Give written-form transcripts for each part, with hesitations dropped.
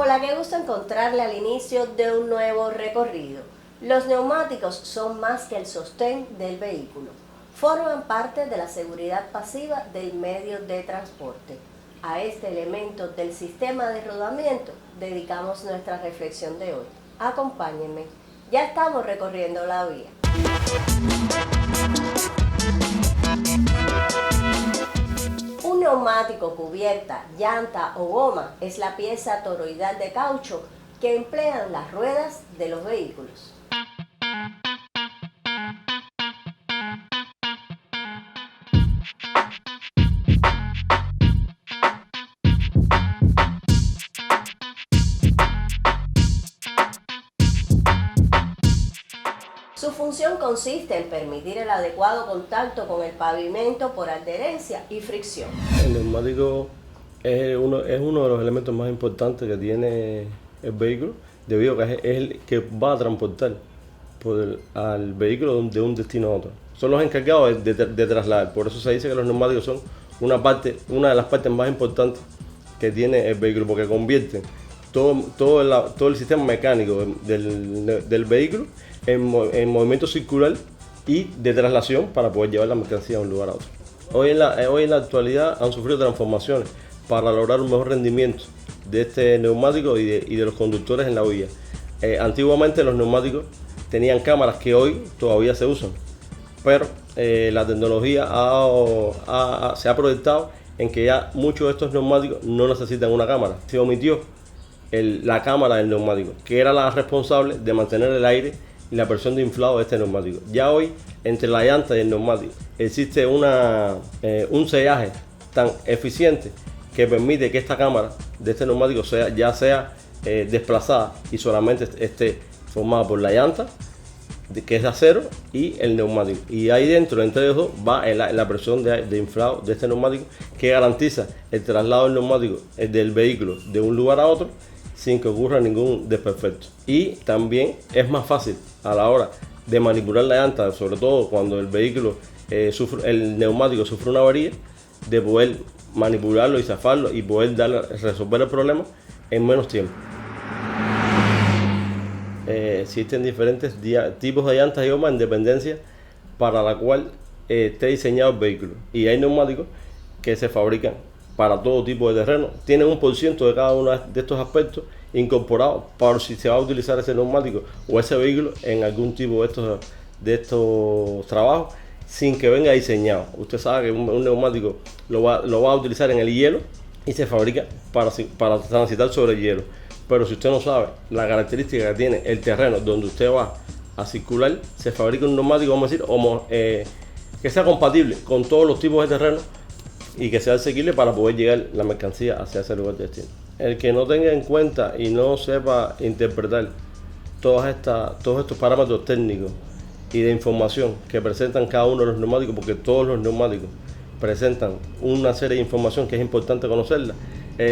Hola, qué gusto encontrarle al inicio de un nuevo recorrido. Los neumáticos son más que el sostén del vehículo. Forman parte de la seguridad pasiva del medio de transporte. A este elemento del sistema de rodamiento dedicamos nuestra reflexión de hoy. Acompáñenme, ya estamos recorriendo la vía. Un neumático, cubierta, llanta o goma es la pieza toroidal de caucho que emplean las ruedas de los vehículos. Su función consiste en permitir el adecuado contacto con el pavimento por adherencia y fricción. El neumático es uno de los elementos más importantes que tiene el vehículo, debido a que es el que va a transportar al vehículo de un destino a otro. Son los encargados de trasladar, por eso se dice que los neumáticos son una de las partes más importantes que tiene el vehículo, porque convierten todo el sistema mecánico del vehículo en movimiento circular y de traslación para poder llevar la mercancía de un lugar a otro. Hoy en la actualidad han sufrido transformaciones para lograr un mejor rendimiento de este neumático y de los conductores en la vía. Antiguamente los neumáticos tenían cámaras que hoy todavía se usan, pero la tecnología se ha proyectado en que ya muchos de estos neumáticos no necesitan una cámara. Se omitió la cámara del neumático, que era la responsable de mantener el aire y la presión de inflado de este neumático. Ya hoy, entre la llanta y el neumático, existe un sellaje tan eficiente que permite que esta cámara de este neumático sea desplazada y solamente esté formada por la llanta, que es de acero, y el neumático. Y ahí dentro, entre los dos, va la presión de inflado de este neumático, que garantiza el traslado del neumático del vehículo de un lugar a otro sin que ocurra ningún desperfecto. Y también es más fácil a la hora de manipular la llanta, sobre todo cuando el neumático sufre una avería, de poder manipularlo y zafarlo y poder resolver el problema en menos tiempo. Existen diferentes tipos de llantas y gomas en dependencia para la cual esté diseñado el vehículo, y hay neumáticos que se fabrican para todo tipo de terreno. Tienen un % de cada uno de estos aspectos incorporados para si se va a utilizar ese neumático o ese vehículo en algún tipo de estos trabajos, sin que venga diseñado. Usted sabe que un neumático lo va a utilizar en el hielo y se fabrica para transitar sobre el hielo. Pero si usted no sabe la característica que tiene el terreno donde usted va a circular, se fabrica un neumático, vamos a decir, que sea compatible con todos los tipos de terreno y que sea asequible para poder llegar la mercancía hacia ese lugar de destino. El que no tenga en cuenta y no sepa interpretar todos estos parámetros técnicos y de información que presentan cada uno de los neumáticos, porque todos los neumáticos presentan una serie de información que es importante conocerla,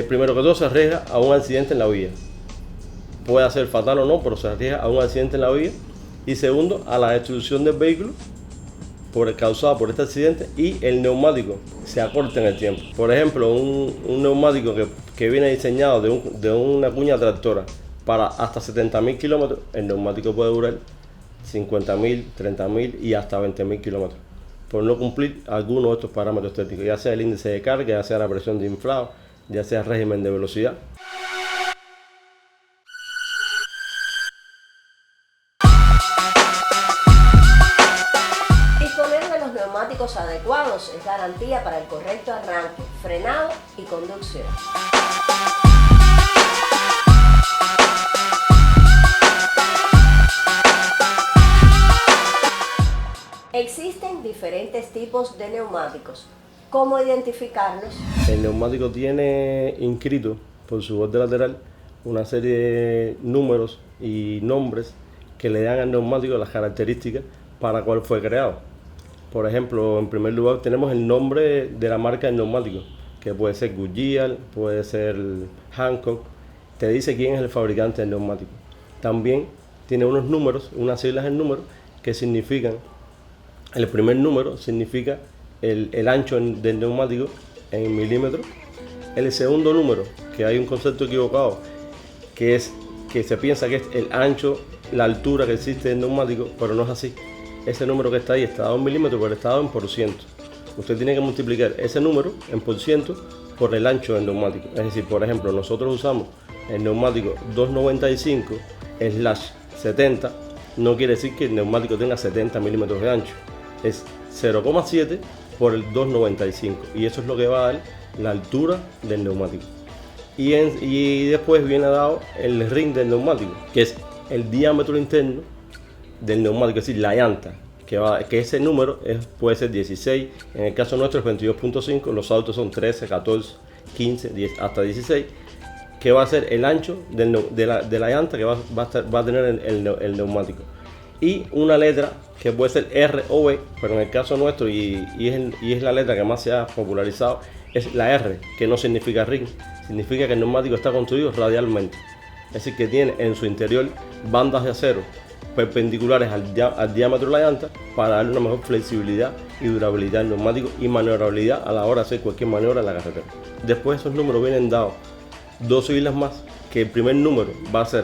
primero que todo se arriesga a un accidente en la vía. Puede ser fatal o no, pero se arriesga a un accidente en la vía. Y segundo, a la destrucción del vehículo causada por este accidente, y el neumático se acorta en el tiempo. Por ejemplo, un neumático que viene diseñado de una cuña tractora para hasta 70.000 kilómetros, el neumático puede durar 50.000, 30.000 y hasta 20.000 kilómetros, por no cumplir alguno de estos parámetros técnicos, ya sea el índice de carga, ya sea la presión de inflado, ya sea el régimen de velocidad. Neumáticos adecuados es garantía para el correcto arranque, frenado y conducción. Existen diferentes tipos de neumáticos. ¿Cómo identificarlos? El neumático tiene inscrito por su borde lateral una serie de números y nombres que le dan al neumático las características para cuál fue creado. Por ejemplo, en primer lugar tenemos el nombre de la marca del neumático, que puede ser Goodyear, puede ser Hankook, te dice quién es el fabricante del neumático. También tiene unos números, unas siglas en número, que significan, el primer número significa el ancho del neumático en milímetros. El segundo número, que hay un concepto equivocado, que se piensa que es el ancho, la altura que existe del neumático, pero no es así. Ese número que está ahí está dado en milímetros, pero está dado en por ciento. Usted tiene que multiplicar ese número en por ciento por el ancho del neumático. Es decir, por ejemplo, nosotros usamos el neumático 295/70, no quiere decir que el neumático tenga 70 milímetros de ancho. Es 0,7 por el 295 y eso es lo que va a dar la altura del neumático. Y después viene dado el ring del neumático, que es el diámetro interno del neumático, es decir, la llanta, que ese número puede ser 16, en el caso nuestro es 22.5, los autos son 13, 14, 15, 10, hasta 16, que va a ser el ancho de la llanta que va a tener el neumático. Y una letra que puede ser R o B, pero en el caso nuestro, y es la letra que más se ha popularizado, es la R, que no significa ring, significa que el neumático está construido radialmente. Es decir, que tiene en su interior bandas de acero perpendiculares al diámetro de la llanta para darle una mejor flexibilidad y durabilidad al neumático y maniobrabilidad a la hora de hacer cualquier maniobra en la carretera. Después esos números vienen dados dos siglas más, que el primer número va a ser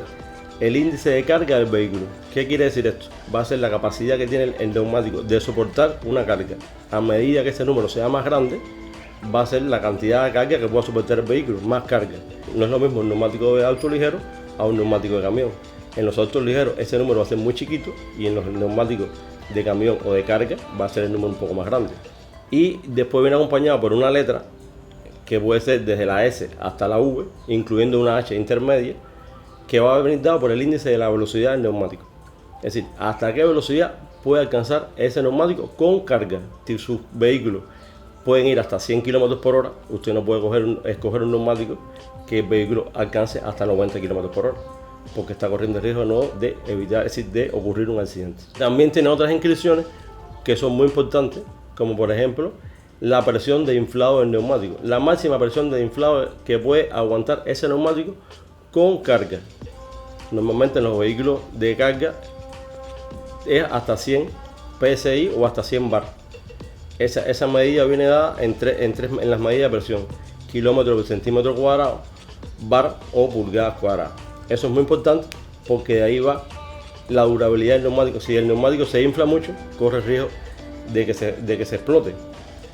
el índice de carga del vehículo. ¿Qué quiere decir esto? Va a ser la capacidad que tiene el neumático de soportar una carga. A medida que ese número sea más grande, va a ser la cantidad de carga que pueda soportar el vehículo, más carga. No es lo mismo un neumático de auto ligero a un neumático de camión. En los autos ligeros ese número va a ser muy chiquito y en los neumáticos de camión o de carga va a ser el número un poco más grande. Y después viene acompañado por una letra que puede ser desde la S hasta la V, incluyendo una H intermedia, que va a venir dado por el índice de la velocidad del neumático. Es decir, hasta qué velocidad puede alcanzar ese neumático con carga. Si sus vehículos pueden ir hasta 100 km por hora, usted no puede escoger un neumático que el vehículo alcance hasta 90 km por hora, porque está corriendo el riesgo de evitar, es decir, de ocurrir un accidente. También tiene otras inscripciones que son muy importantes, como por ejemplo la presión de inflado del neumático, la máxima presión de inflado que puede aguantar ese neumático con carga. Normalmente en los vehículos de carga es hasta 100 psi o hasta 100 bar. Esa medida viene dada en las medidas de presión: kilómetros por centímetro cuadrado, bar o pulgadas cuadradas. Eso es muy importante porque de ahí va la durabilidad del neumático. Si el neumático se infla mucho, corre el riesgo de que se explote.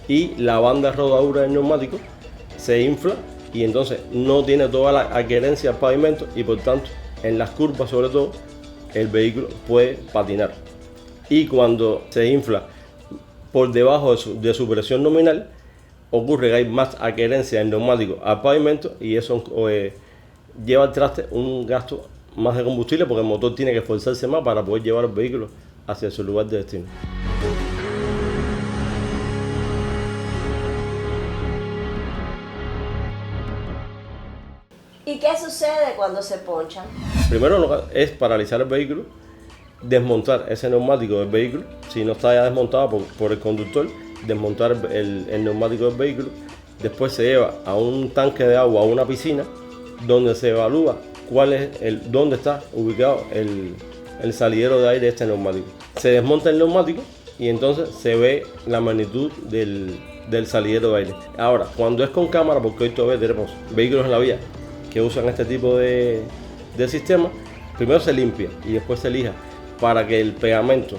Y la banda de rodadura del neumático se infla y entonces no tiene toda la adherencia al pavimento y por tanto en las curvas sobre todo el vehículo puede patinar. Y cuando se infla por debajo de su presión nominal, ocurre que hay más adherencia del neumático al pavimento y eso lleva al traste un gasto más de combustible porque el motor tiene que esforzarse más para poder llevar el vehículo hacia su lugar de destino. ¿Y qué sucede cuando se ponchan? Primero es paralizar el vehículo, desmontar ese neumático del vehículo, si no está ya desmontado por el conductor, desmontar el neumático del vehículo. Después se lleva a un tanque de agua, a una piscina, donde se evalúa dónde está ubicado el salidero de aire de este neumático. Se desmonta el neumático y entonces se ve la magnitud del salidero de aire. Ahora, cuando es con cámara, porque hoy todavía tenemos vehículos en la vía que usan este tipo de sistema, primero se limpia y después se lija para que el pegamento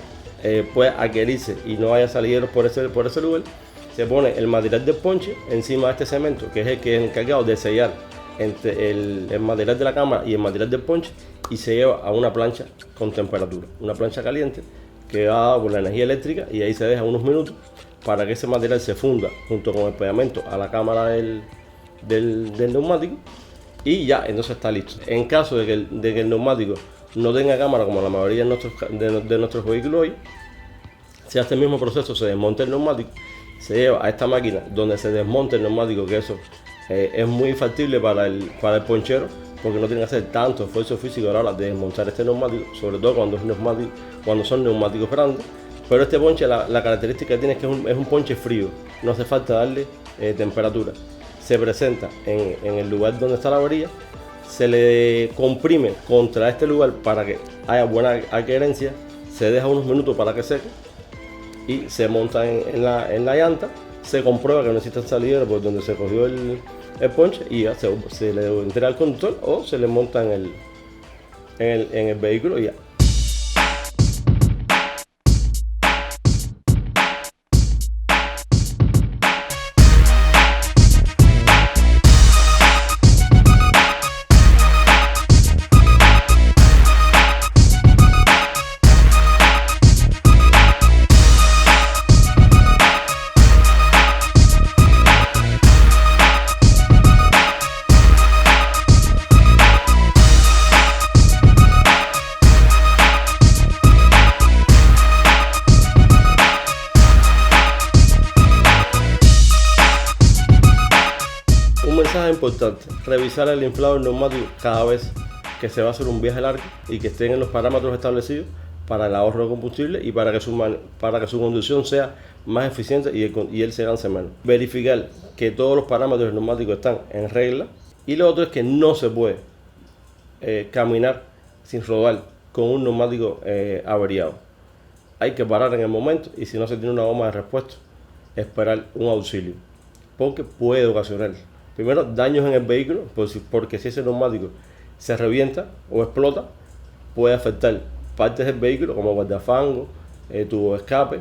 pueda adherirse y no haya salideros por ese lugar. Se pone el material de ponche encima de este cemento, que es el que es encargado de sellar entre el material de la cámara y el material del ponche, y se lleva a una plancha con temperatura, una plancha caliente que va por la energía eléctrica, y ahí se deja unos minutos para que ese material se funda junto con el pegamento a la cámara del neumático y ya, entonces está listo. En caso de que el neumático no tenga cámara, como la mayoría de nuestros vehículos hoy, se hace el mismo proceso, se desmonta el neumático, se lleva a esta máquina donde se desmonta el neumático, que eso es muy factible para el ponchero, porque no tiene que hacer tanto esfuerzo físico a la hora de desmontar este neumático, sobre todo cuando son neumáticos grandes. Pero este ponche, la característica que tiene es que es un ponche frío, no hace falta darle temperatura. Se presenta en el lugar donde está la varilla, se le comprime contra este lugar para que haya buena adherencia, se deja unos minutos para que seque y se monta en la llanta. Se comprueba que no existe el salidero por donde se cogió el ponche y ya se le entrega al conductor o se le monta en el vehículo y ya. Un mensaje importante: revisar el inflado del neumático cada vez que se va a hacer un viaje largo y que estén en los parámetros establecidos para el ahorro de combustible y para que su conducción sea más eficiente y él se canse menos. Verificar que todos los parámetros del neumático están en regla. Y lo otro es que no se puede caminar sin rodar con un neumático averiado. Hay que parar en el momento y si no se tiene una goma de repuesto, esperar un auxilio, porque puede ocasionar primero daños en el vehículo, porque si ese neumático se revienta o explota, puede afectar partes del vehículo como guardafango, tubo de escape,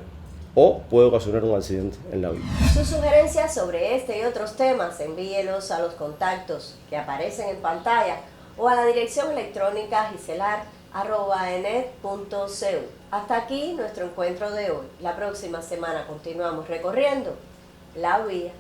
o puede ocasionar un accidente en la vía. Sus sugerencias sobre este y otros temas envíelos a los contactos que aparecen en pantalla o a la dirección electrónica giselar@enet.cu. Hasta aquí nuestro encuentro de hoy. La próxima semana continuamos recorriendo la vía.